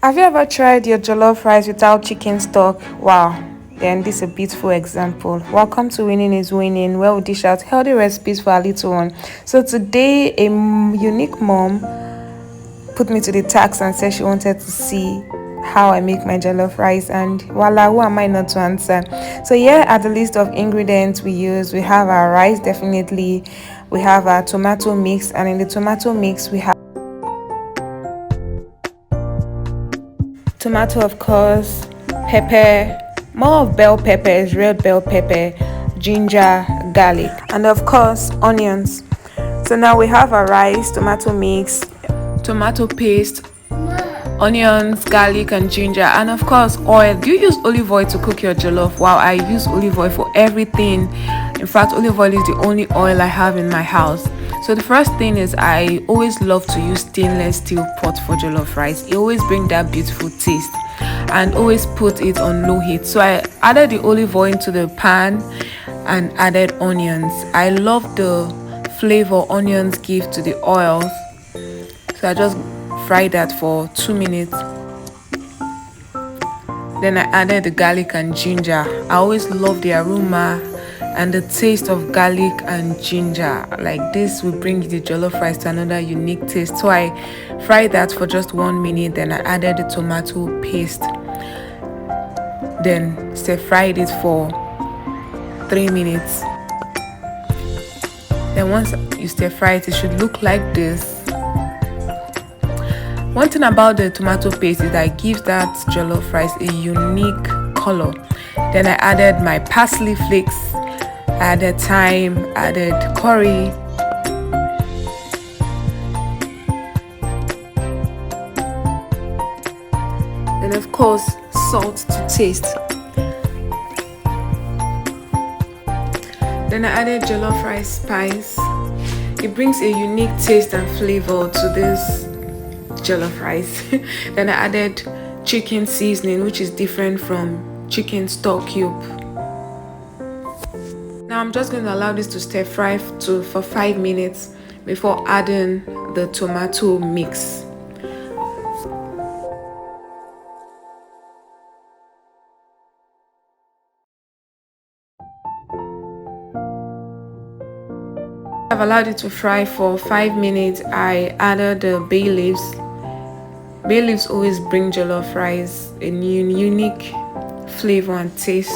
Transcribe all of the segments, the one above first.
Have you ever tried your jollof rice without chicken stock? Wow, then this is a beautiful example. Welcome to Winning is Winning, where we dish out healthy recipes for our little one. So today, unique mom put me to the task and said she wanted to see how I make my jollof rice, and voila, who am I not to answer? So here are the list of ingredients we use. We have our rice, definitely. We have our tomato mix, and in the tomato mix we have tomato, of course, pepper, more of bell peppers, red bell pepper, ginger, garlic, and of course onions. So now we have our rice, tomato mix, tomato paste, onions, garlic, and ginger, and of course oil. Do you use olive oil to cook your jollof? Wow, I use olive oil for everything. In fact, olive oil is the only oil I have in my house. So the first thing is, I always love to use stainless steel pot for jollof rice. It always brings that beautiful taste, and always put it on low heat. So I added the olive oil into the pan and added onions. I love the flavor onions give to the oils, so I just fry that for 2 minutes. Then I added the garlic and ginger. I always love the aroma and the taste of garlic and ginger. Like this will bring the jollof rice to another unique taste. So I fried that for just 1 minute. Then I added the tomato paste. Then stir fried it for 3 minutes. Then once you stir fry it, it should look like this. One thing about the tomato paste is that it gives that jollof rice a unique color. Then I added my parsley flakes, added thyme, added curry, and of course salt to taste. Then I added jollof rice spice. It brings a unique taste and flavor to this jollof rice. Then I added chicken seasoning, which is different from chicken stock cube. Now I'm just going to allow this to stir fry for 5 minutes before adding the tomato mix. I've allowed it to fry for 5 minutes. I added the bay leaves. Bay leaves always bring jollof rice a unique flavor and taste.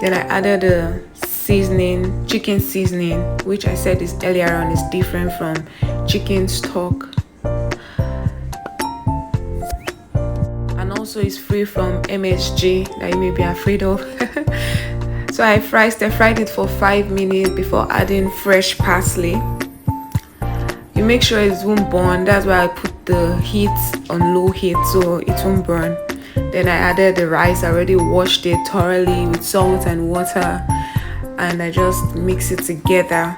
Then I added the seasoning, chicken seasoning, which I said is earlier on is different from chicken stock, and also is free from MSG that you may be afraid of. So I stir fried it for 5 minutes before adding fresh parsley. You make sure it won't burn. That's why I put the heat on low heat so it won't burn. Then I added the rice. I already washed it thoroughly with salt and water, and I just mix it together.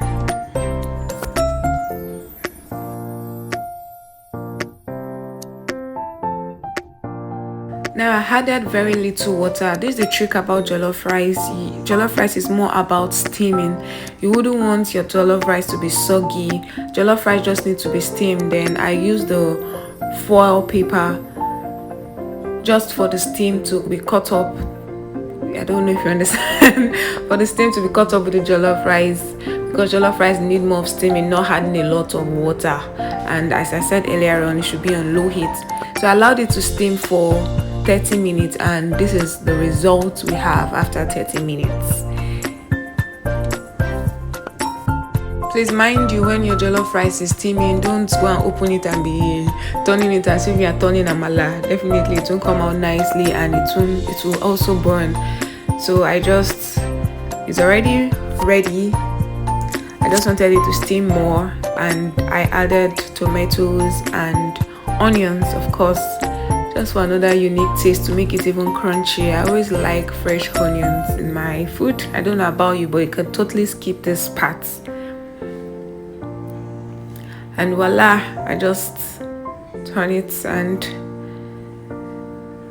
Now I added very little water. This is the trick about jollof rice. Jollof rice is more about steaming. You wouldn't want your jollof rice to be soggy. Jollof rice just needs to be steamed. Then I use the foil paper just for the steam to be cut up. I don't know if you understand. For the steam to be cut up with the jollof rice, because jollof rice need more of steaming, not adding a lot of water. And as I said earlier on, it should be on low heat. So I allowed it to steam for 30 minutes, and this is the result we have after 30 minutes. Please mind you, when your jollof rice is steaming, don't go and open it and be turning it as if you are turning amala. Definitely it won't come out nicely, and it will also burn. So it's already ready. I just wanted it to steam more, and I added tomatoes and onions, of course, just for another unique taste to make it even crunchy. I always like fresh onions in my food. I don't know about you, but you can totally skip this part. And voila, I just turn it, and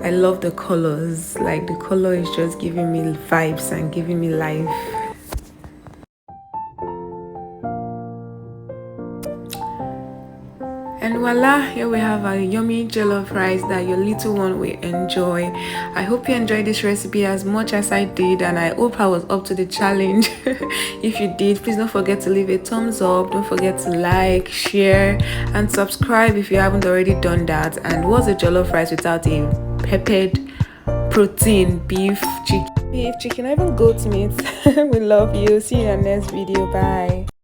I love the colors. Like, the color is just giving me vibes and giving me life. And voila, here we have a yummy jollof rice that your little one will enjoy. I hope you enjoyed this recipe as much as I did, and I hope I was up to the challenge. If you did, please don't forget to leave a thumbs up, don't forget to like, share, and subscribe if you haven't already done that. And what's a jollof rice without a peppered protein, beef, chicken, or even goat meat? We love you. See you in the next video. Bye.